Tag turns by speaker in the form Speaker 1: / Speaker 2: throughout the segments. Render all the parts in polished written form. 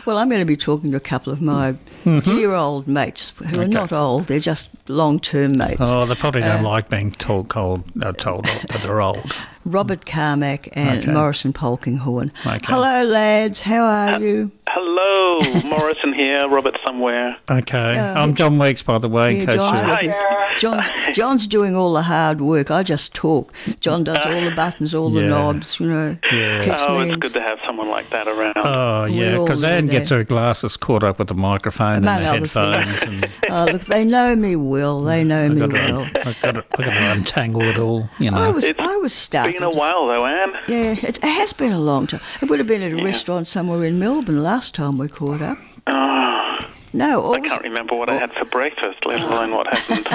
Speaker 1: Well, I'm going to be talking to a couple of my dear old mates who are not old, they're just long-term mates.
Speaker 2: Oh, they probably don't like being told that they're old.
Speaker 1: Robert Carmack and Morrison Polkinghorn.
Speaker 2: Okay.
Speaker 1: Hello, lads. How are you?
Speaker 3: Hello, Morrison here, Robert somewhere.
Speaker 2: Okay. I'm John Weeks, by the way.
Speaker 1: John's doing all the hard work. I just talk. John does all the buttons, all the knobs,
Speaker 2: Yeah.
Speaker 3: It's good to have someone like that around.
Speaker 2: Oh, yeah, because Anne gets her glasses caught up with the microphone and the headphones.
Speaker 1: Oh, look, they know me well. They know me well.
Speaker 2: I've got to untangle it all, you know.
Speaker 1: I was stuck.
Speaker 3: It's been a while, though, Anne.
Speaker 1: Yeah, it has been a long time. It would have been at a restaurant somewhere in Melbourne last time we caught up. No,
Speaker 3: I can't remember what I had for breakfast, let alone what happened.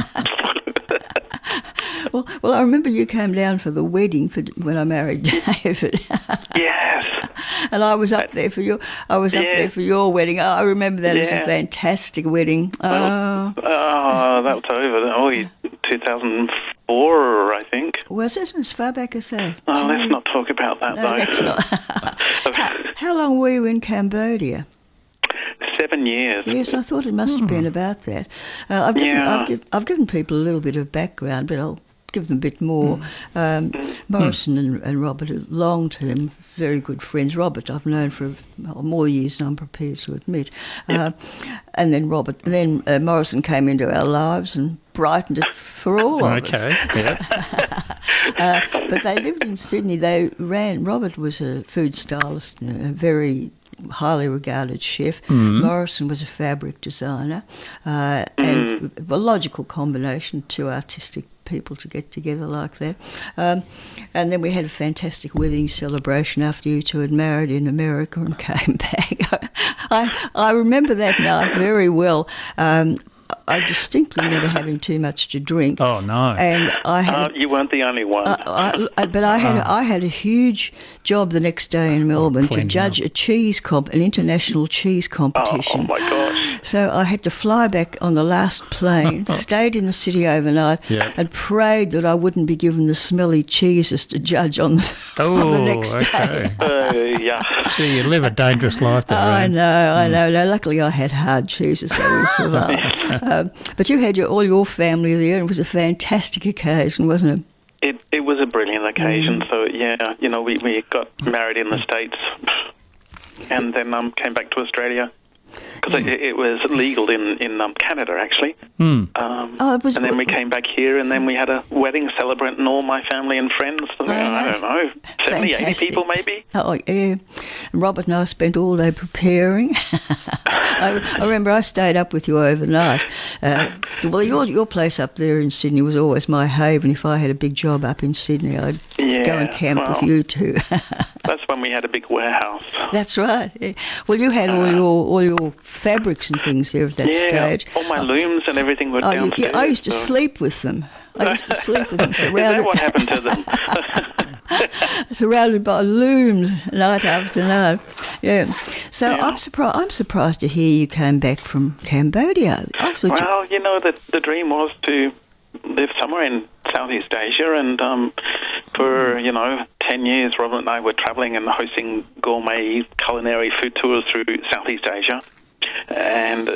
Speaker 1: Well, I remember you came down for the wedding when I married David.
Speaker 3: Yes.
Speaker 1: And I was up there for your. There for your wedding. I remember that as a fantastic wedding.
Speaker 3: That was over. 2004, I think.
Speaker 1: Was it as far back as that?
Speaker 3: Oh, let's not talk about that, though.
Speaker 1: Let's not. How long were you in Cambodia?
Speaker 3: 7 years.
Speaker 1: Yes, I thought it must have been about that. I've given people a little bit of background, but I'll give them a bit more. Morrison and Robert are long-term, very good friends. Robert I've known for more years than I'm prepared to admit. And then Morrison came into our lives and brightened it for all of us.
Speaker 2: Okay, yeah.
Speaker 1: But they lived in Sydney. Robert was a food stylist, a very highly regarded chef. Morrison was a fabric designer, and a logical combination, two artistic people to get together like that. And then we had a fantastic wedding celebration after you two had married in America and came back. I remember that night very well. I distinctly remember having too much to drink.
Speaker 2: Oh no!
Speaker 1: And I had.
Speaker 3: You weren't the only one.
Speaker 1: I had a huge job the next day in Melbourne to judge an international cheese competition.
Speaker 3: Oh my gosh!
Speaker 1: So I had to fly back on the last plane, stayed in the city overnight, and prayed that I wouldn't be given the smelly cheeses to judge on the next day.
Speaker 3: Yeah.
Speaker 2: See, you live a dangerous life there.
Speaker 1: I know. No, luckily I had hard cheeses, so we survived. But you had all your family there, and it was a fantastic occasion, wasn't it?
Speaker 3: It was a brilliant occasion. So we got married in the States, and then came back to Australia because it was legal in Canada actually. And then we came back here, and then we had a wedding celebrant, and all my family and friends. I don't know, 70, 80 people maybe.
Speaker 1: Oh yeah. And Robert and I spent all day preparing. I remember I stayed up with you overnight. Well, your place up there in Sydney was always my haven. If I had a big job up in Sydney, I'd go and camp with you too.
Speaker 3: That's when we had a big warehouse.
Speaker 1: That's right. Yeah. Well, you had all your fabrics and things there at that stage.
Speaker 3: All my looms and everything were downstairs.
Speaker 1: Yeah, I used to sleep with them. Surrounded.
Speaker 3: Is that what happened to them?
Speaker 1: Surrounded by looms night after night. Yeah. So I'm surprised to hear you came back from Cambodia.
Speaker 3: The dream was to live somewhere in Southeast Asia, and for 10 years, Robert and I were travelling and hosting gourmet culinary food tours through Southeast Asia, and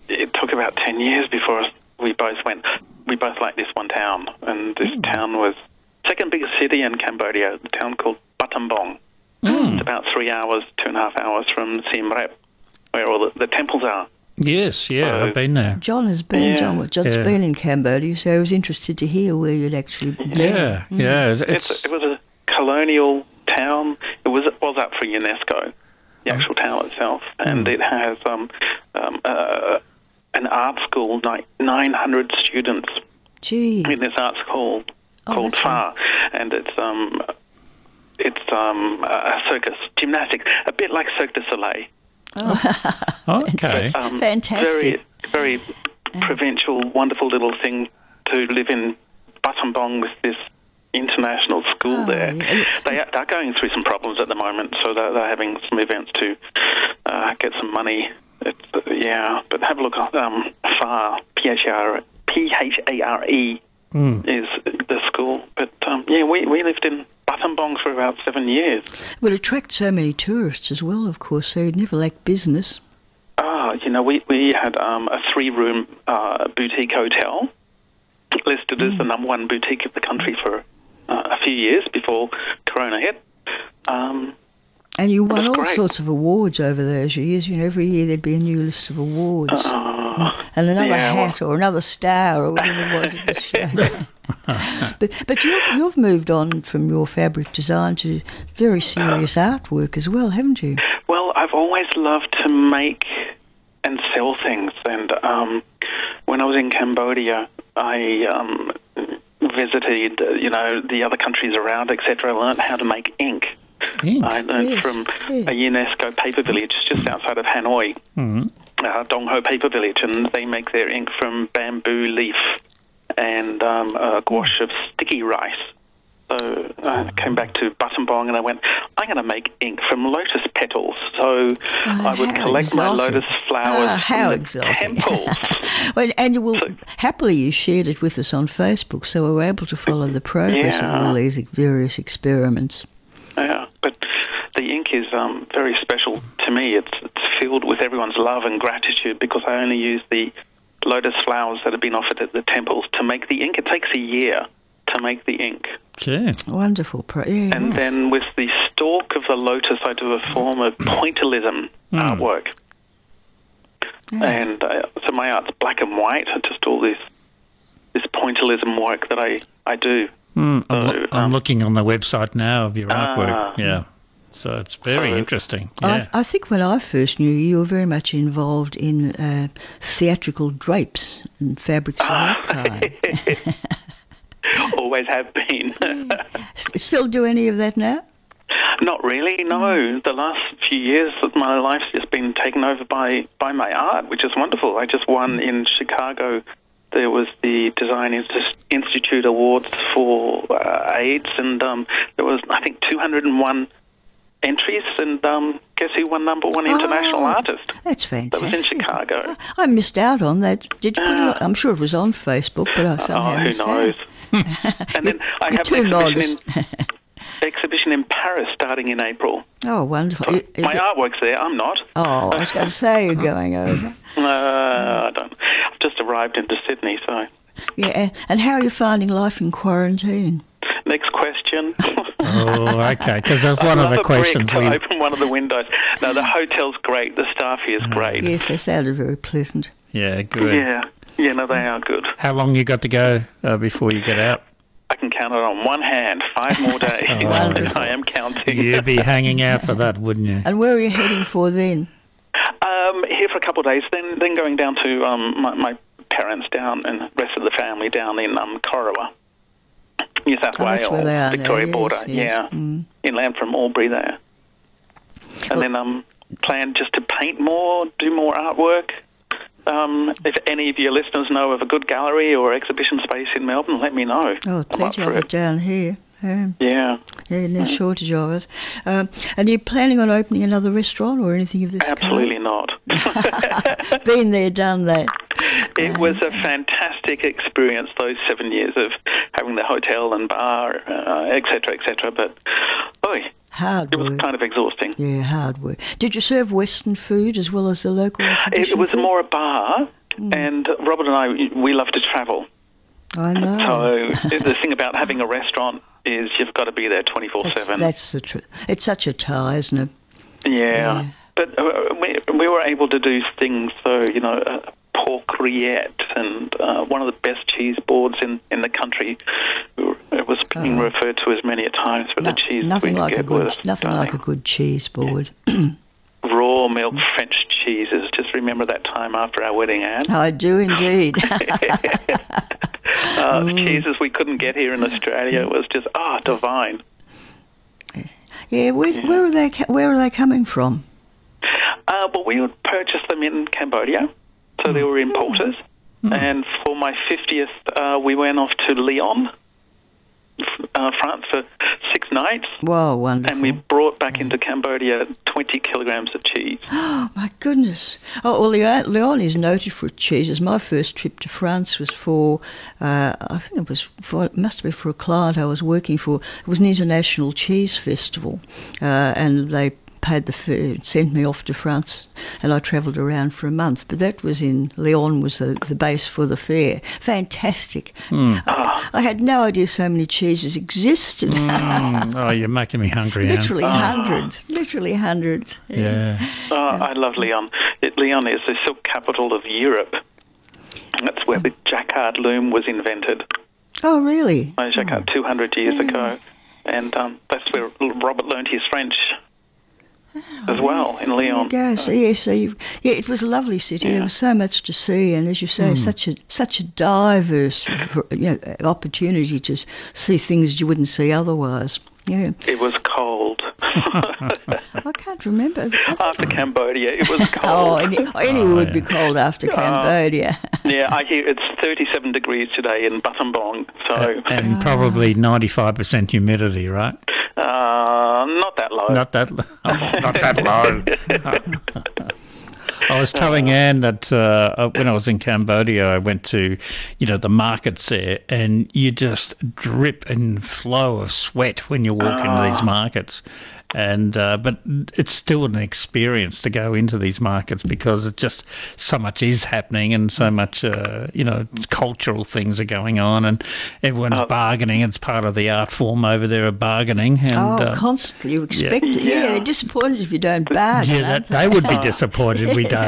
Speaker 3: it took about 10 years before we both liked this one town, and this town was second biggest city in Cambodia, a town called Battambang. It's about 3 hours, 2.5 hours from Siem Reap, where all the temples are.
Speaker 2: Yes, I've been there.
Speaker 1: John has been. John's been in Cambodia, so I was interested to hear where you'd actually been.
Speaker 2: Yeah.
Speaker 3: It was a colonial town. It was up for UNESCO, the actual town itself, and it has an art school, 900 students in this art school called FAR, and it's a circus, gymnastics, a bit like Cirque du Soleil.
Speaker 2: Okay.
Speaker 1: Fantastic.
Speaker 3: Very, very provincial, wonderful little thing to live in Battambang with this international school there. They're going through some problems at the moment, so they're having some events to get some money. But have a look at FAR, Phare, is the school. But we lived in Battambang for about 7 years.
Speaker 1: Well, it attracts so many tourists as well, of course, so you'd never lack business.
Speaker 3: We had a 3-room boutique hotel listed as the number one boutique of the country for a few years before Corona hit.
Speaker 1: And you won all sorts of awards over those years. Every year there'd be a new list of awards. And another hat or another star or whatever it was at the show. But you've moved on from your fabric design to very serious artwork as well, haven't you?
Speaker 3: Well, I've always loved to make and sell things. And when I was in Cambodia, I visited, the other countries around, etc. I learned how to make ink. I learned from a UNESCO paper village just outside of Hanoi, Dong Ho paper village, and they make their ink from bamboo leaf and a gouache of sticky rice. So I came back to Battambang and I went, I'm going to make ink from lotus petals. So I would collect my lotus flowers from the temples.
Speaker 1: Well, and you shared it with us on Facebook, so we were able to follow the progress of all these various experiments.
Speaker 3: Yeah, but the ink is very special to me. It's filled with everyone's love and gratitude because I only use the lotus flowers that have been offered at the temples to make the ink. It takes a year to make the ink.
Speaker 2: Sure.
Speaker 1: Wonderful.
Speaker 3: And then with the stalk of the lotus, I do a form of pointillism artwork. Yeah. And so my art's black and white, just all this pointillism work that I do.
Speaker 2: I'm looking on the website now of your artwork. Yeah. So it's very interesting. Yeah.
Speaker 1: I think when I first knew you were very much involved in theatrical drapes and fabrics of that kind.
Speaker 3: Always have been.
Speaker 1: Still do any of that now?
Speaker 3: Not really, no. The last few years of my life's just been taken over by my art, which is wonderful. I just won in Chicago. There was the Design Institute Awards for AIDS, and there was, I think, 201 entries, and guess who won number one international artist?
Speaker 1: That's fantastic.
Speaker 3: That was in Chicago.
Speaker 1: I missed out on that. Did you put it on? I'm sure it was on Facebook, but I somehow missed out.
Speaker 3: Who knows? And then I have an exhibition in Paris starting in April.
Speaker 1: Oh, wonderful.
Speaker 3: My artwork's there. I'm not.
Speaker 1: Oh, I was going to say you're going over.
Speaker 3: I don't. I've just arrived into Sydney, so...
Speaker 1: Yeah, and how are you finding life in quarantine?
Speaker 3: Next question.
Speaker 2: Oh, okay, because that's one of the questions.
Speaker 3: I open one of the windows. No, the hotel's great. The staff here is great.
Speaker 1: Yes, they sounded very pleasant.
Speaker 2: Yeah, good.
Speaker 3: Yeah, no, they are good.
Speaker 2: How long you got to go before you get out?
Speaker 3: I can count it on one hand. 5 more days. I am counting.
Speaker 2: You'd be hanging out for that, wouldn't you?
Speaker 1: And where are you heading for then?
Speaker 3: Here for a couple of days, then going down to my parents down and the rest of the family down in Corowa, New South Wales, Victoria border.
Speaker 1: Yes.
Speaker 3: Yeah, inland from Albury there. And then plan just to paint more, do more artwork. If any of your listeners know of a good gallery or exhibition space in Melbourne, let me know.
Speaker 1: Oh, plenty of it down here.
Speaker 3: Yeah,
Speaker 1: no shortage of it. And are you planning on opening another restaurant or anything of this
Speaker 3: Absolutely
Speaker 1: kind?
Speaker 3: not.
Speaker 1: Been there, done that.
Speaker 3: It was a fantastic experience, those 7 years of having the hotel and bar, etc., etc. But,
Speaker 1: hard work.
Speaker 3: It was kind of exhausting.
Speaker 1: Yeah, hard work. Did you serve Western food as well as the local traditional
Speaker 3: It was
Speaker 1: food?
Speaker 3: more a bar, and Robert and I, we love to travel.
Speaker 1: I know.
Speaker 3: So the thing about having a restaurant is you've got to be there 24/7.
Speaker 1: That's the truth. It's such a tie, isn't it?
Speaker 3: Yeah. But we were able to do things, so, pork rillette and one of the best cheese boards in the country. It was being referred to as many a times for the cheese
Speaker 1: nothing
Speaker 3: we
Speaker 1: like
Speaker 3: get
Speaker 1: a good, Nothing like a good cheese board.
Speaker 3: Raw milk French cheeses. Just remember that time after our wedding, Anne.
Speaker 1: I do indeed.
Speaker 3: The cheeses we couldn't get here in Australia. It was just, divine.
Speaker 1: Yeah, where are they coming from?
Speaker 3: Well, we would purchase them in Cambodia, so they were importers. And for my 50th, we went off to Leon France for 6 nights.
Speaker 1: Wow, wonderful.
Speaker 3: And we brought back into Cambodia 20 kilograms of cheese.
Speaker 1: Oh, my goodness. Oh, well, Leon is noted for cheeses. My first trip to France was for, I think it must have been for a client I was working for. It was an international cheese festival, and they paid the fare, sent me off to France, and I travelled around for a month. But that was in Lyon, was the base for the fair. Fantastic. I had no idea so many cheeses existed.
Speaker 2: Oh, you're making me hungry, Anne.
Speaker 1: Literally hundreds.
Speaker 2: Yeah.
Speaker 3: I love Lyon. Lyon is the silk capital of Europe. That's where the jacquard loom was invented.
Speaker 1: Oh, really?
Speaker 3: Jacquard 200 years ago. And that's where Robert learned his French as well, in Lyon.
Speaker 1: Yes, it was a lovely city. There was so much to see, and as you say, such a diverse opportunity to see things you wouldn't see otherwise. Yeah.
Speaker 3: It was cold.
Speaker 1: I can't remember.
Speaker 3: After Cambodia, it was cold.
Speaker 1: Any would be cold after Cambodia.
Speaker 3: Yeah, I hear it's 37 degrees today in Battambang. So
Speaker 2: and probably 95% humidity, right?
Speaker 3: Not that low.
Speaker 2: Not that low. I was telling Anne that when I was in Cambodia, I went to, the markets there, and you just drip and flow of sweat when you walk into these markets. And but it's still an experience to go into these markets because it's just so much is happening and so much cultural things are going on, and everyone's bargaining. It's part of the art form over there of bargaining. And,
Speaker 1: constantly you expect it. Yeah, they're disappointed if you don't bargain.
Speaker 2: Yeah, they would be disappointed if we don't.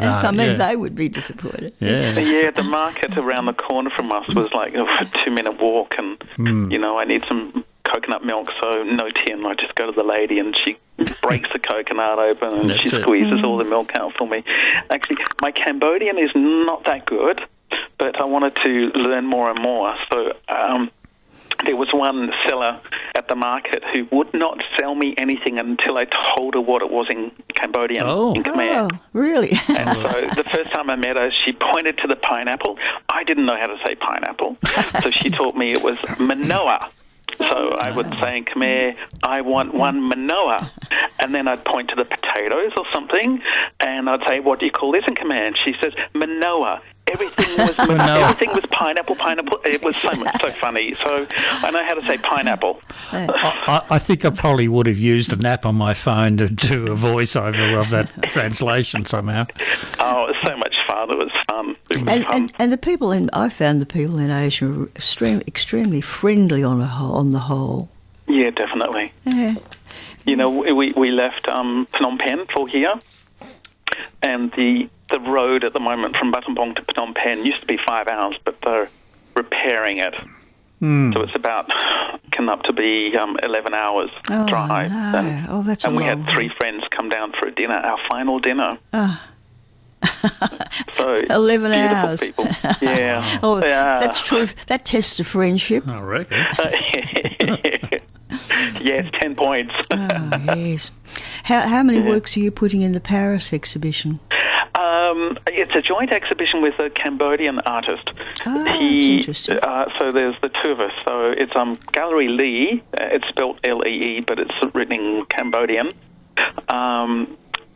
Speaker 1: They would be disappointed.
Speaker 3: Yeah, the market around the corner from us was like a 2-minute walk, and I need some coconut milk, so no tin. I just go to the lady and she breaks the coconut open and she squeezes all the milk out for me. Actually, my Cambodian is not that good, but I wanted to learn more and more. So there was one seller at the market who would not sell me anything until I told her what it was in Cambodian, in Khmer.
Speaker 1: Oh, really?
Speaker 3: And so the first time I met her, she pointed to the pineapple. I didn't know how to say pineapple, so she taught me it was manoa. So I would say in Khmer, I want one manoa. And then I'd point to the potatoes or something, and I'd say, what do you call this in Khmer? And she says, manoa. Everything was pineapple. It was so funny. So I know how to say pineapple.
Speaker 2: I think I probably would have used an app on my phone to do a voiceover of that translation somehow.
Speaker 3: Oh, it was so much fun. It was fun.
Speaker 1: And the people I found the people in Asia were extremely friendly on the whole.
Speaker 3: Yeah, definitely.
Speaker 1: Yeah.
Speaker 3: We left Phnom Penh for here, and the road at the moment from Battambang to Phnom Penh used to be 5 hours, but they're repairing it. So it's can up to be 11 hours drive.
Speaker 1: No. That's
Speaker 3: and we had 3 friends come down for a dinner, our final dinner. So
Speaker 1: 11 hours.
Speaker 3: People. Yeah.
Speaker 1: That's true. That tests a friendship.
Speaker 2: I reckon.
Speaker 3: Yes, 10 points.
Speaker 1: Yes. How many works are you putting in the Paris exhibition?
Speaker 3: It's a joint exhibition with a Cambodian artist.
Speaker 1: That's interesting.
Speaker 3: So there's the 2 of us. So it's Gallery Lee. It's spelled Lee, but it's written in Cambodian. I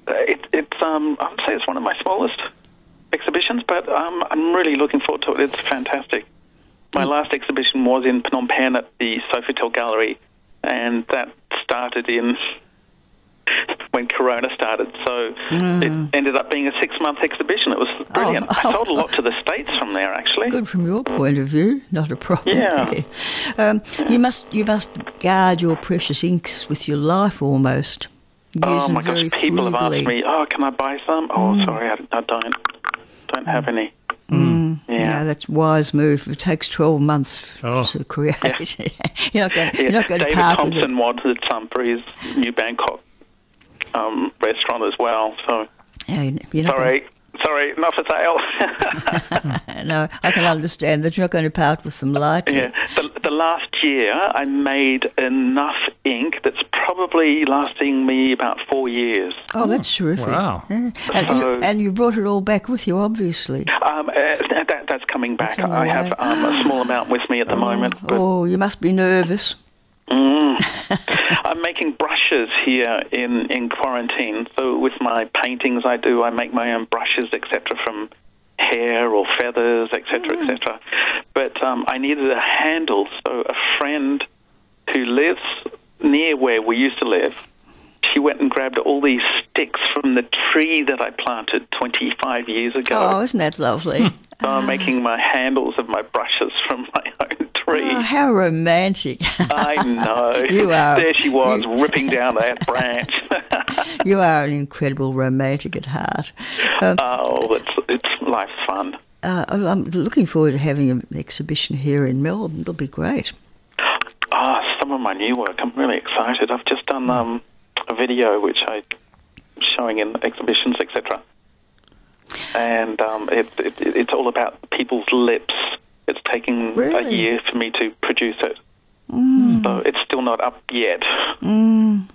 Speaker 3: would say it's one of my smallest exhibitions, but I'm really looking forward to it. It's fantastic. My last exhibition was in Phnom Penh at the Sofitel Gallery, and that started when Corona started. So it ended up being a 6-month exhibition. It was brilliant. I sold a lot to the States from there, actually.
Speaker 1: Good from your point of view, not a problem.
Speaker 3: Yeah.
Speaker 1: You must guard your precious inks with your life almost.
Speaker 3: Oh my gosh, people have asked me, can I buy some? Oh, sorry, I don't have any. Yeah,
Speaker 1: no, that's a wise move. It takes 12 months to create. Yeah. You're not going to
Speaker 3: David
Speaker 1: part
Speaker 3: Thompson
Speaker 1: with it.
Speaker 3: wanted some for his new Bangkok restaurant as well. So
Speaker 1: Sorry,
Speaker 3: sorry, not for sale.
Speaker 1: No, I can understand that you're not going to part with them lightly.
Speaker 3: Yeah. The last year, I made enough ink that's probably lasting me about 4 years.
Speaker 1: Oh, that's terrific.
Speaker 2: Wow.
Speaker 1: Yeah.
Speaker 3: So-
Speaker 1: And you brought it all back with you, obviously.
Speaker 3: That's coming back.
Speaker 1: That's on the
Speaker 3: I have
Speaker 1: way.
Speaker 3: a small amount with me at the moment. But,
Speaker 1: Oh, you must be nervous.
Speaker 3: I'm making brushes here in quarantine. So with my paintings I make my own brushes, etc., from hair or feathers, etc., etc. But I needed a handle, so a friend who lives near where we used to live, she went and grabbed all these sticks from the tree that I planted 25 years ago.
Speaker 1: Oh, isn't that lovely?
Speaker 3: So I'm making my handles of my brushes from my own tree.
Speaker 1: Oh, how romantic.
Speaker 3: I know.
Speaker 1: You are.
Speaker 3: There she was, ripping down that branch.
Speaker 1: You are an incredible romantic at heart.
Speaker 3: It's life's fun.
Speaker 1: I'm looking forward to having an exhibition here in Melbourne. It'll be great.
Speaker 3: Some of my new work. I'm really excited. I've just done a video which I'm showing in exhibitions, etc. And it's all about people's lips. It's taking a
Speaker 1: Really?
Speaker 3: year for me to produce it. So it's still not up yet.
Speaker 1: And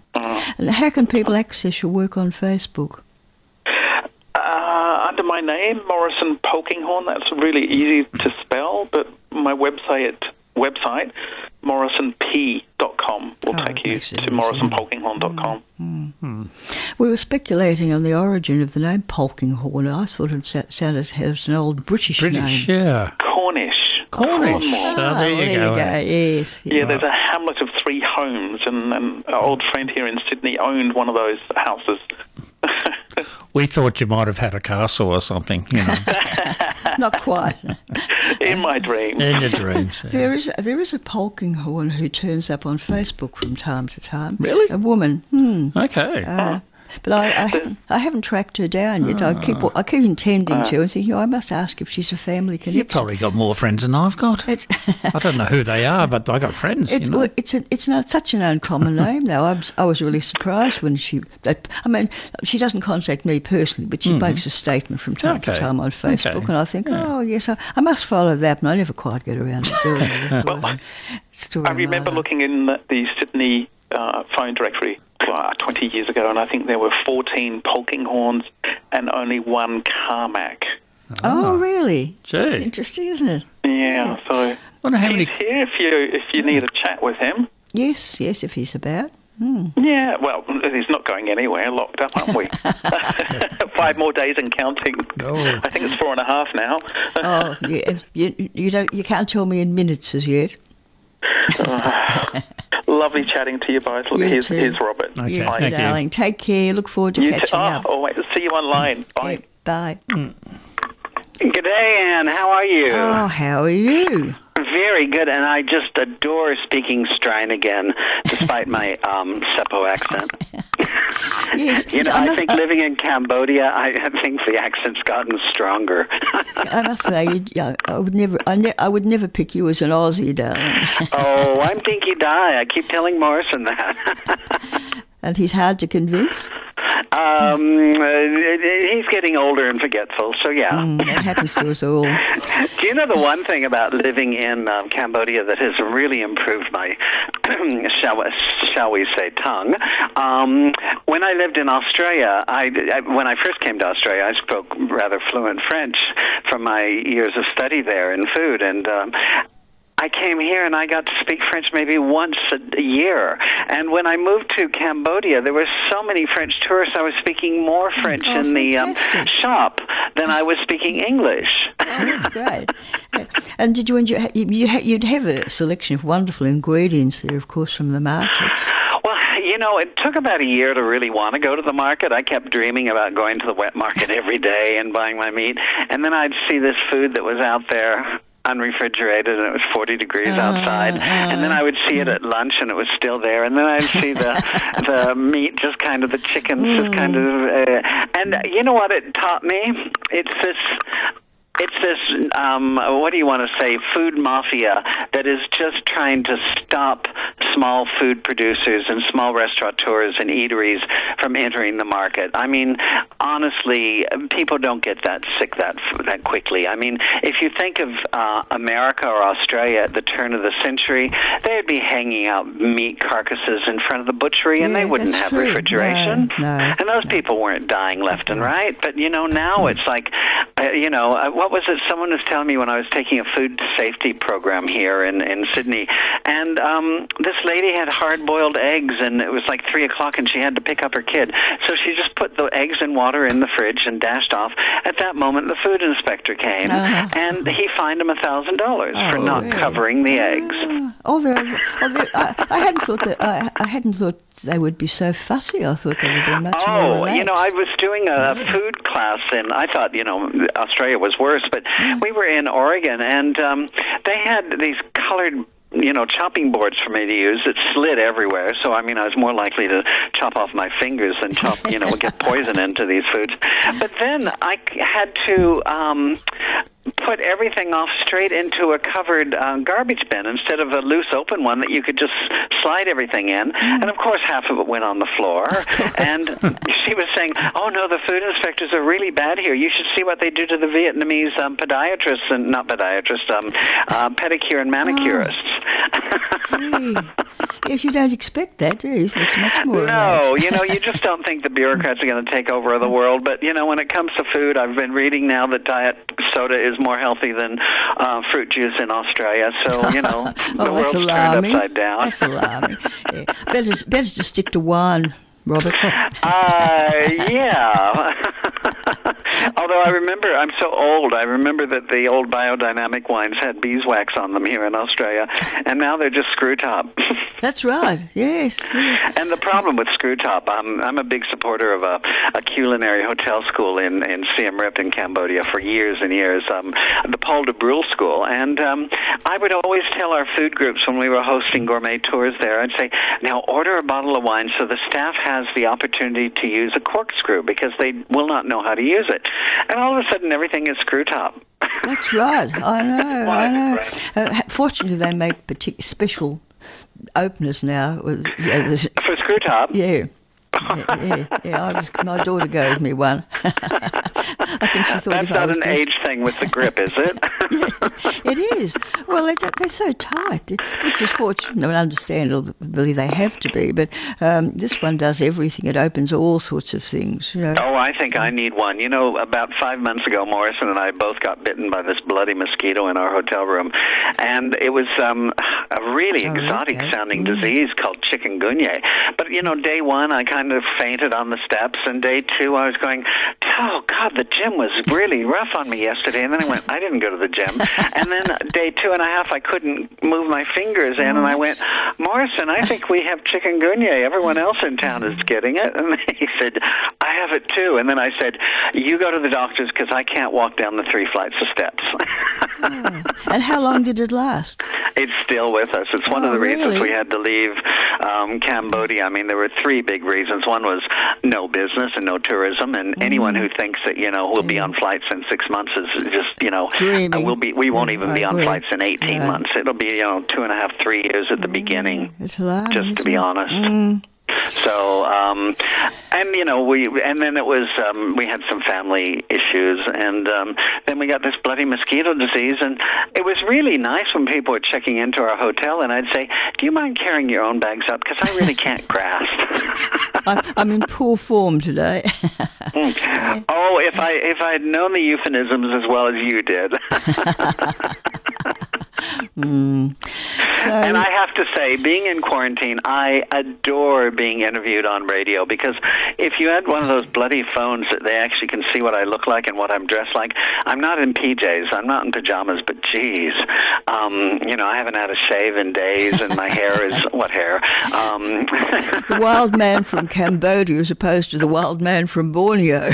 Speaker 1: how can people access your work on Facebook?
Speaker 3: Under my name, Morrison Polkinghorn. That's really easy to spell, but my website morrisonp.com will take you
Speaker 1: makes it
Speaker 3: to
Speaker 1: easy.
Speaker 3: morrisonpolkinghorn.com.
Speaker 1: We were speculating on the origin of the name Polkinghorn. I thought it sounded as an old British name.
Speaker 2: yeah.
Speaker 3: Cornish.
Speaker 2: Cornish.
Speaker 3: Cornwall.
Speaker 2: Oh, there you go.
Speaker 1: Yes.
Speaker 3: Yeah, there's a hamlet of 3 homes, and an old friend here in Sydney owned one of those houses.
Speaker 2: We thought you might have had a castle or something, you know,
Speaker 1: Not quite.
Speaker 3: In my dreams.
Speaker 2: in your dreams.
Speaker 1: There is a Polkinghorn who turns up on Facebook from time to time.
Speaker 2: Really?
Speaker 1: A woman.
Speaker 2: Okay.
Speaker 1: But I haven't tracked her down yet. I keep intending to and thinking, I must ask if she's a family connection.
Speaker 2: You've probably got more friends than I've got.
Speaker 1: It's
Speaker 2: I don't know who they are, but I got friends.
Speaker 1: it's
Speaker 2: you know.
Speaker 1: it's not such an uncommon name though. I was really surprised when she doesn't contact me personally, but she makes a statement from time to
Speaker 2: Okay.
Speaker 1: time on Facebook,
Speaker 2: Okay.
Speaker 1: and I think, oh yes, I must follow that, and I never quite get around to doing it. Of course. Story
Speaker 3: I remember
Speaker 1: of my life.
Speaker 3: looking in the Sydney phone directory 20 years ago, and I think there were 14 Polkinghorns and only 1 Carmack.
Speaker 1: Oh really?
Speaker 2: Gee.
Speaker 1: That's interesting, isn't it?
Speaker 3: Yeah, so
Speaker 2: Wonder how
Speaker 3: he's
Speaker 2: many.
Speaker 3: here if you need a chat with him.
Speaker 1: Yes, if he's about.
Speaker 3: Yeah, well, he's not going anywhere. Locked up, aren't we? 5 more days and counting.
Speaker 2: Oh.
Speaker 3: I think it's 4.5 now.
Speaker 1: Oh, yeah. You can't tell me in minutes as yet.
Speaker 3: Lovely chatting to you both. Look,
Speaker 1: You
Speaker 3: here's
Speaker 1: too.
Speaker 3: Robert.
Speaker 2: Okay,
Speaker 1: You too,
Speaker 2: thank you.
Speaker 1: darling. Take care. Look forward to
Speaker 3: You
Speaker 1: catching
Speaker 3: too.
Speaker 1: up.
Speaker 3: Oh, wait, see you online. Bye.
Speaker 1: Bye.
Speaker 4: G'day, Anne. How are you?
Speaker 1: Oh, how are you?
Speaker 4: Very good, and I just adore speaking Strine again, despite my Seppo accent.
Speaker 1: Yes.
Speaker 4: You know,
Speaker 1: I
Speaker 4: I
Speaker 1: must-
Speaker 4: think living in Cambodia, I think the accent's gotten stronger.
Speaker 1: I must say, I would never pick you as an Aussie, darling.
Speaker 4: Oh, I'm Dinky Die. I keep telling Morrison that.
Speaker 1: And he's hard to convince.
Speaker 4: He's getting older and forgetful, so yeah.
Speaker 1: That happens to us all.
Speaker 4: Do you know the one thing about living in Cambodia that has really improved my, shall we say, tongue? When I lived in Australia, when I first came to Australia, I spoke rather fluent French from my years of study there in food, and I came here and I got to speak French maybe once a year. And when I moved to Cambodia, there were so many French tourists. I was speaking more French in the
Speaker 1: fantastic.
Speaker 4: shop than I was speaking English.
Speaker 1: Oh, that's great. And did you enjoy? You'd have a selection of wonderful ingredients there, of course, from the markets.
Speaker 4: Well, you know, it took about a year to really want to go to the market. I kept dreaming about going to the wet market every day and buying my meat. And then I'd see this food that was out there unrefrigerated, and it was 40 degrees outside, and then I would see it at lunch and it was still there, and then I'd see the meat, just kind of the chickens, just kind of and you know what it taught me? It's this what do you want to say, food mafia that is just trying to stop small food producers and small restaurateurs and eateries from entering the market. I mean, honestly, people don't get that sick that quickly. I mean, if you think of America or Australia at the turn of the century, they'd be hanging out meat carcasses in front of the butchery, and they wouldn't have refrigeration.
Speaker 1: No.
Speaker 4: And those people weren't dying left and right. But, now it's like, what was it? Someone was telling me when I was taking a food safety program here in Sydney, and this lady had hard-boiled eggs, and it was like 3 o'clock, and she had to pick up her kid. So she just put the eggs and water in the fridge and dashed off. At that moment, the food inspector came, and he fined him $1,000 for not covering the eggs.
Speaker 1: I hadn't thought that. I hadn't thought they would be so fussy. I thought they would be much more relaxed.
Speaker 4: I was doing a food class, and I thought, Australia was worse, but we were in Oregon, and they had these colored chopping boards for me to use that slid everywhere. So, I was more likely to chop off my fingers than get poison into these foods. But then I had to put everything off straight into a covered garbage bin instead of a loose open one that you could just slide everything in. And of course, half of it went on the floor. And she was saying, "Oh no, the food inspectors are really bad here. You should see what they do to the Vietnamese podiatrists and not podiatrists, pedicure and manicurists."
Speaker 1: Yes, you don't expect that, do you? It's much more relaxed.
Speaker 4: You just don't think the bureaucrats are going to take over the world. But, when it comes to food, I've been reading now that diet soda is more healthy than fruit juice in Australia. So, the world's turned upside down.
Speaker 1: That's alarming. Yeah. Better to stick to wine, Robert.
Speaker 4: Yeah. Although I remember, I'm so old, I remember that the old biodynamic wines had beeswax on them here in Australia, and now they're just screw top.
Speaker 1: That's right, yes.
Speaker 4: And the problem with screw top, I'm a big supporter of a culinary hotel school in Siem Reap in Cambodia for years and years, the Paul de Brule School. And I would always tell our food groups when we were hosting gourmet tours there, I'd say, now order a bottle of wine so the staff has the opportunity to use a corkscrew because they will not know how to use it. And all of a sudden, everything is screw top.
Speaker 1: That's right. I know. Fortunately, they make special openers now.
Speaker 4: For screw top?
Speaker 1: Yeah. Yeah. My daughter gave me one. I think she thought
Speaker 4: that's not an age thing with the grip, is it?
Speaker 1: Yeah, it is. Well, they're so tight, which is fortunate and understandably they have to be. But this one does everything. It opens all sorts of things.
Speaker 4: Oh, I think I need one. About 5 months ago, Morrison and I both got bitten by this bloody mosquito in our hotel room, and it was a really exotic-sounding disease called chikungunya. But day one, I kind of fainted on the steps, and day two, I was going, "Oh God, the gym was really rough on me yesterday." And then I didn't go to the gym. And then day 2.5, I couldn't move my fingers in, and I went, "Morrison, I think we have chikungunya. Everyone else in town is getting it." And he said, "I have it too." And then I said, "You go to the doctors because I can't walk down the 3 flights of steps."
Speaker 1: And how long did it last?
Speaker 4: It's still with us. It's one of the reasons we had to leave Cambodia. There were 3 big reasons. One was no business and no tourism, and anyone who thinks that we'll be on flights in 6 months is just
Speaker 1: dreaming.
Speaker 4: We won't even be on flights in 18 months. It'll be 2.5, 3 years at the beginning.
Speaker 1: It's alarming,
Speaker 4: just to be honest. So, and then it was, we had some family issues, and then we got this bloody mosquito disease, and it was really nice when people were checking into our hotel, and I'd say, "Do you mind carrying your own bags up? Because I really can't grasp."
Speaker 1: I'm in poor form today.
Speaker 4: Oh, if I'd known the euphemisms as well as you did. And I have to say, being in quarantine, I adore being interviewed on radio, because if you had one of those bloody phones that they actually can see what I look like and what I'm dressed like, I'm not in PJs, I'm not in pajamas, but geez, I haven't had a shave in days, and my hair is, what hair?
Speaker 1: The wild man from Cambodia as opposed to the wild man from Borneo.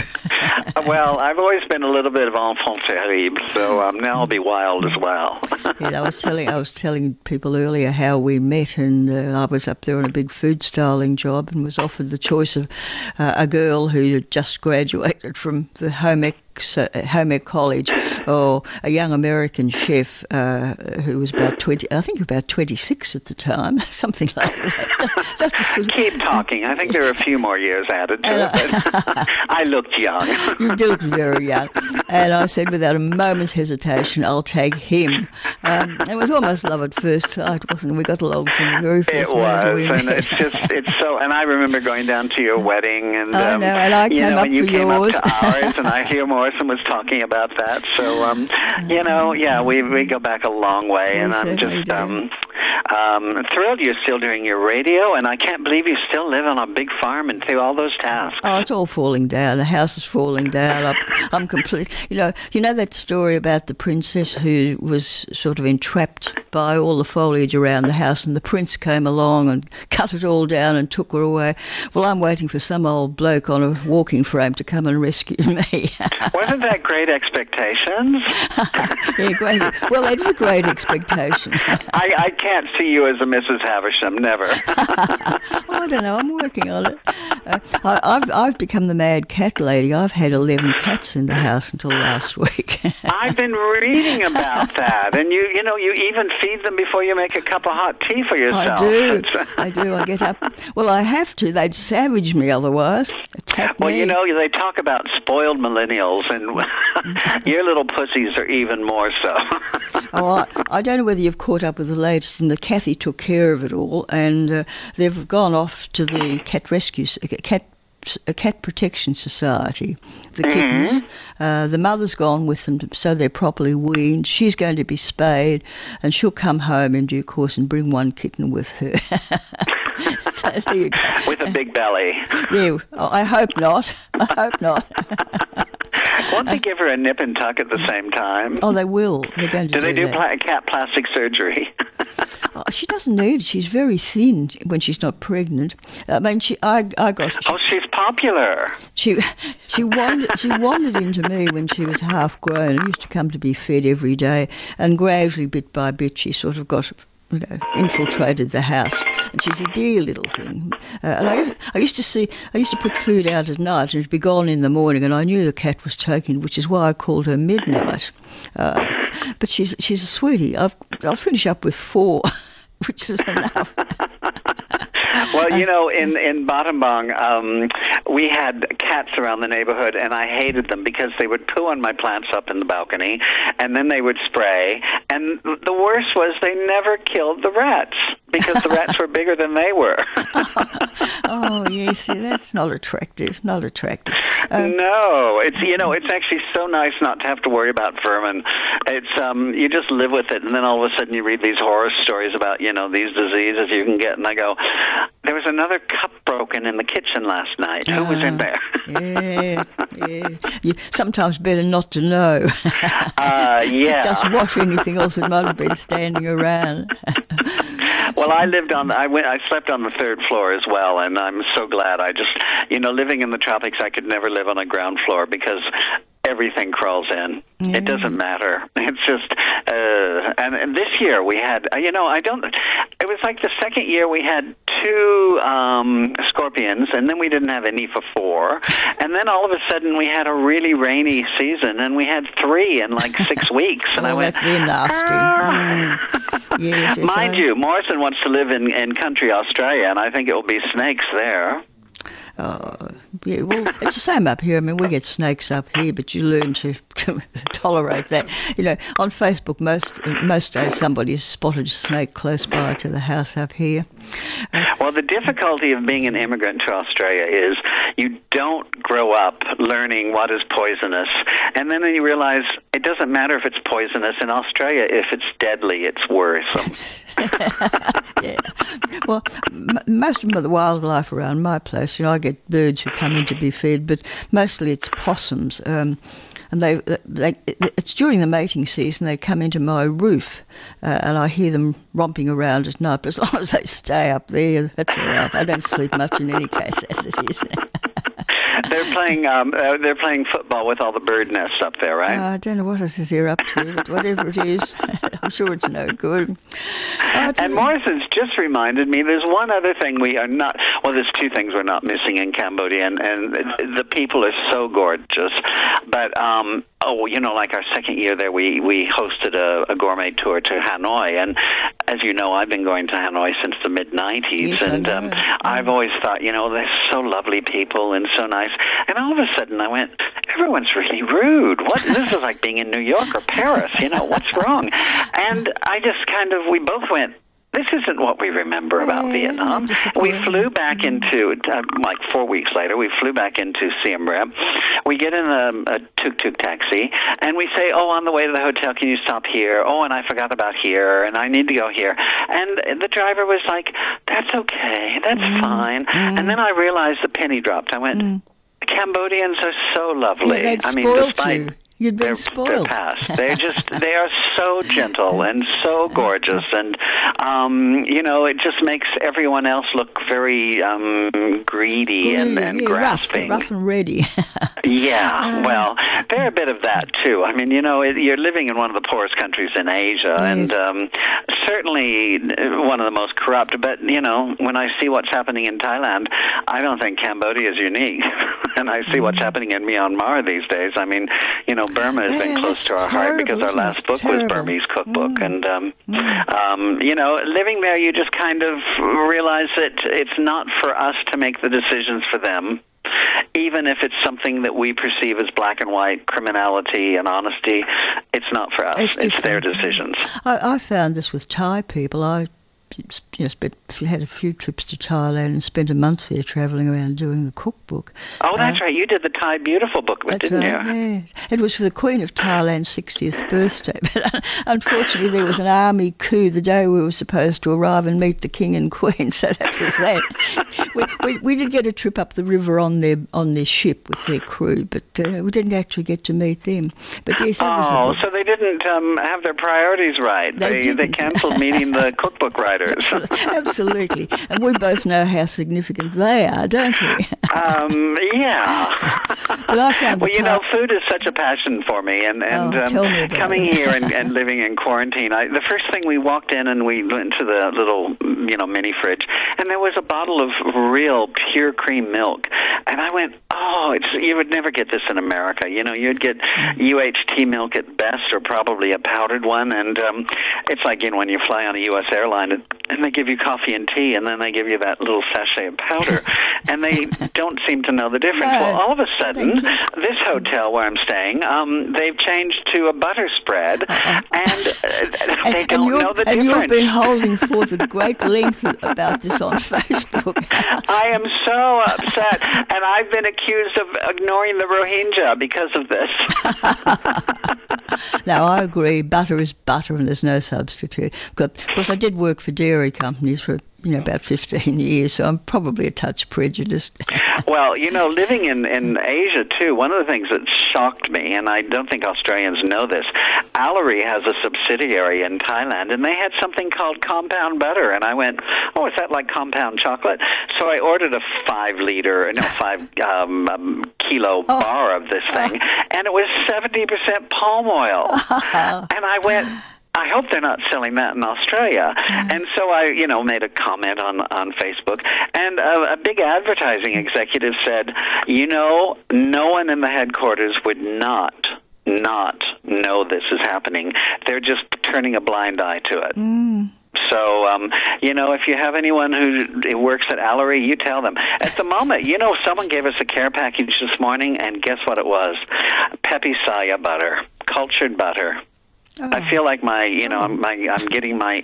Speaker 4: Well, I've always been a little bit of enfant terrible, so now I'll be wild as well.
Speaker 1: Yeah, I was telling people earlier how we met, and I was up there on a big food styling job and was offered the choice of a girl who had just graduated from the home ec college a young American chef who was about 26 at the time, something like that. Just to sort of,
Speaker 4: keep talking. I think there are a few more years added to it. But I looked young.
Speaker 1: You did look very young. And I said, without a moment's hesitation, I'll take him. It was almost love at first sight, wasn't it? We got along from the very first minute we met.
Speaker 4: It's so. And I remember going down to your wedding, and
Speaker 1: and I came up
Speaker 4: when you
Speaker 1: for
Speaker 4: came
Speaker 1: yours.
Speaker 4: up to ours, and I hear Morrison was talking about that. So we go back a long way, and I'm just thrilled you're still doing your radio, and I can't believe you still live on a big farm and do all those tasks.
Speaker 1: Oh, it's all falling down. The house is falling down. I'm complete. You know that story about the princess who was sort of entrapped by all the foliage around the house, and the prince came along and cut it all down and took her away. Well, I'm waiting for some old bloke on a walking frame to come and rescue me.
Speaker 4: Wasn't that Great Expectations?
Speaker 1: Yeah, great. Well, it's a great expectation.
Speaker 4: I can't see you as a Mrs. Havisham, never.
Speaker 1: I don't know. I'm working on it. I've become the mad cat lady. I've had 11 cats in the house until last week.
Speaker 4: I've been reading about that, and you even feed them before you make a cup of hot tea for yourself.
Speaker 1: I do. I get up. Well, I have to. They'd savage me otherwise. Attack me.
Speaker 4: Well, they talk about spoiled millennials, and your little pussies are even more so.
Speaker 1: Oh, I don't know whether you've caught up with the latest, and Kathy took care of it all, and they've gone off to the Cat Protection Society, the kittens. The mother's gone with them so they're properly weaned. She's going to be spayed, and she'll come home in due course and bring one kitten with her. So there you go.
Speaker 4: With a big belly.
Speaker 1: Yeah, I hope not.
Speaker 4: Won't they give her a nip and tuck at the same time?
Speaker 1: Oh, they will. They're going to do
Speaker 4: they do
Speaker 1: that.
Speaker 4: cat plastic surgery?
Speaker 1: Oh, she doesn't need it. She's very thin when she's not pregnant. I mean, I got.
Speaker 4: Oh, she's popular.
Speaker 1: She wandered into me when she was half grown and used to come to be fed every day, and gradually, bit by bit, she sort of got infiltrated the house, and she's a dear little thing. And I used to put food out at night, and it'd be gone in the morning, and I knew the cat was taken, which is why I called her Midnight. But she's a sweetie. I'll finish up with 4, which is enough.
Speaker 4: Well, in Battambang, we had cats around the neighborhood, and I hated them because they would poo on my plants up in the balcony, and then they would spray. And the worst was they never killed the rats because the rats were bigger than they were.
Speaker 1: Oh, yes, that's not attractive. Not attractive.
Speaker 4: No, it's actually so nice not to have to worry about vermin. It's you just live with it, and then all of a sudden you read these horror stories about these diseases you can get, and I go, there was another cup broken in the kitchen last night. Who was in there?
Speaker 1: Yeah. You sometimes better not to know.
Speaker 4: Yeah.
Speaker 1: Just wash anything else that might have been standing around.
Speaker 4: Well, I slept on the 3rd floor as well, and I'm so glad. I just, living in the tropics, I could never live on a ground floor because everything crawls in. Yeah. It doesn't matter. It's just, and this year we had, it was like the second year we had 2 scorpions, and then we didn't have any for 4. And then all of a sudden we had a really rainy season, and we had 3 in like 6 weeks. And I went,
Speaker 1: that's really nasty. Yes,
Speaker 4: Mind you, Morrison wants to live in country Australia, and I think it will be snakes there.
Speaker 1: Yeah, well, it's the same up here. I mean, we get snakes up here, but you learn to tolerate that. On Facebook, most days somebody has spotted a snake close by to the house up here.
Speaker 4: Well, the difficulty of being an immigrant to Australia is you don't grow up learning what is poisonous, and then you realize it doesn't matter if it's poisonous. In Australia, if it's deadly, it's worrisome.
Speaker 1: Yeah. Well, most of the wildlife around my place, I get birds who come in to be fed, but mostly it's possums. And it's during the mating season they come into my roof, and I hear them romping around at night. But as long as they stay up there, that's all right. I don't sleep much in any case, as it is.
Speaker 4: They're playing football with all the bird nests up there, right?
Speaker 1: I don't know what else they're up to, but whatever it is, I'm sure it's no good.
Speaker 4: And Morrison's just reminded me, there's one other thing we are not, well, there's two things we're not missing in Cambodia, and the people are so gorgeous. But, like our second year there, we hosted a gourmet tour to Hanoi, and as you know, I've been going to Hanoi since the mid-'90s,
Speaker 1: yes,
Speaker 4: and I've always thought, they're so lovely people and so nice. And all of a sudden I went, everyone's really rude. This is like being in New York or Paris, what's wrong? And I just we both went, this isn't what we remember about Vietnam. We flew back into, 4 weeks later, we flew back into Siem Reap. We get in a tuk-tuk taxi, and we say, on the way to the hotel, can you stop here? Oh, and I forgot about here, and I need to go here. And the driver was like, that's okay, that's fine. And then I realized the penny dropped. I went, Cambodians are so lovely.
Speaker 1: Yeah, despite you'd been spoiled.
Speaker 4: Their past. They are so gentle and so gorgeous, and it just makes everyone else look very greedy and grasping.
Speaker 1: Rough and ready.
Speaker 4: Yeah, well, they're a bit of that too. I mean, you're living in one of the poorest countries in Asia, and certainly one of the most corrupt. But when I see what's happening in Thailand, I don't think Cambodia is unique. And I see what's happening in Myanmar these days. I mean, Burma has been close to our heart because our last book was Burmese cookbook, and living there, you just kind of realize that it's not for us to make the decisions for them. Even if it's something that we perceive as black and white criminality and honesty, it's not for us. It's their decisions.
Speaker 1: I found this with Thai people. I had a few trips to Thailand and spent a month there travelling around doing the cookbook.
Speaker 4: Oh, that's right. You did the Thai Beautiful booklet, didn't you?
Speaker 1: Yes. It was for the Queen of Thailand's 60th birthday. But unfortunately, there was an army coup the day we were supposed to arrive and meet the King and Queen, so that was that. We did get a trip up the river on their ship with their crew, but we didn't actually get to meet them. But yes, that was
Speaker 4: so they didn't have their priorities right. They cancelled meeting the cookbook writers.
Speaker 1: Absolutely. And we both know how significant they are, don't we?
Speaker 4: Yeah.
Speaker 1: But I found
Speaker 4: food is such a passion for me, and coming here and living in quarantine, the first thing we walked in and we went to the little, mini fridge, and there was a bottle of real pure cream milk. And I went, you would never get this in America. You'd get UHT milk at best, or probably a powdered one, and it's like when you fly on a U.S. airline, and they give you coffee and tea, and then they give you that little sachet of powder, and they don't seem to know the difference. No, well, all of a sudden, this hotel where I'm staying, they've changed to a butter spread, and they don't know the difference.
Speaker 1: And you've been holding forth at great length about this on Facebook.
Speaker 4: I am so upset, and I've been accused of ignoring the Rohingya because of this.
Speaker 1: No, I agree. Butter is butter, and there's no substitute. Of course, I did work for dairy companies for about 15 years, so I'm probably a touch prejudiced.
Speaker 4: Well, living in Asia, too, one of the things that shocked me, and I don't think Australians know this, Allery has a subsidiary in Thailand, and they had something called compound butter, and I went, is that like compound chocolate? So I ordered a 5 kilo bar of this thing, and it was 70% palm oil. And I went, I hope they're not selling that in Australia. And so I, made a comment on Facebook, and a big advertising executive said, no one in the headquarters would not know this is happening. They're just turning a blind eye to it. So, if you have anyone who works at Allery, you tell them. At the moment, someone gave us a care package this morning, and guess what it was? Pepi Saya butter, cultured butter. I feel like I'm getting my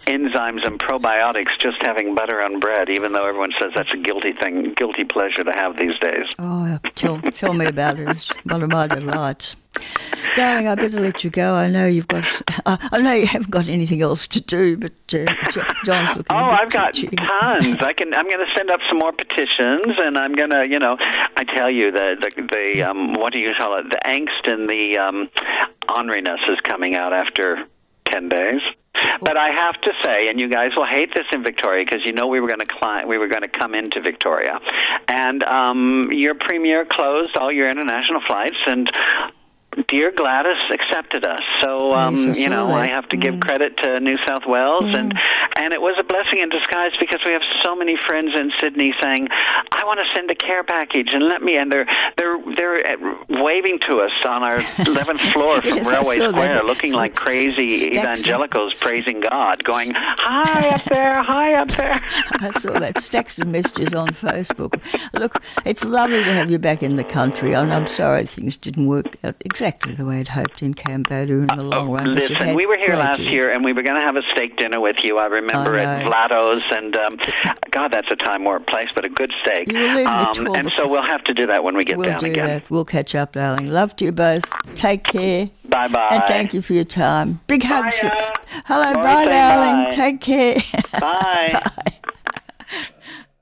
Speaker 4: enzymes and probiotics just having butter on bread, even though everyone says that's a guilty pleasure to have these days.
Speaker 1: Oh, tell me about it. It's one of my delights. Darling, I better let you go. I know you haven't got anything else to do, but John's looking.
Speaker 4: I've got tons. I'm going to send up some more petitions, and I'm going to, I tell you, the what do you call it? The angst and the orneriness is coming out after 10 days. But I have to say, and you guys will hate this in Victoria because we were going to come into Victoria, and your premier closed all your international flights, and dear Gladys accepted us. So, I have to give credit to New South Wales, and it was a blessing in disguise because we have so many friends in Sydney saying, I want to send a care package, and they're waving to us on our 11th floor from Railway Square, looking like crazy evangelicals praising God, going, hi up there, hi up there.
Speaker 1: I saw that, stacks of messages on Facebook. Look, it's lovely to have you back in the country, and I'm sorry things didn't work out exactly the way I'd hoped in Cambodia in the long run.
Speaker 4: Listen, we were here last year, and we were going to have a steak dinner with you, I remember, at Vlado's, and God, that's a time warp place, but a good steak. And so we'll have to do that when we get down again.
Speaker 1: That. We'll catch up, darling. Love to you both. Take care.
Speaker 4: Bye-bye.
Speaker 1: And thank you for your time. Big hugs.
Speaker 4: Bye,
Speaker 1: Hello,
Speaker 4: Sorry,
Speaker 1: bye, darling.
Speaker 4: bye.
Speaker 1: Take care.
Speaker 4: Bye.
Speaker 1: Bye.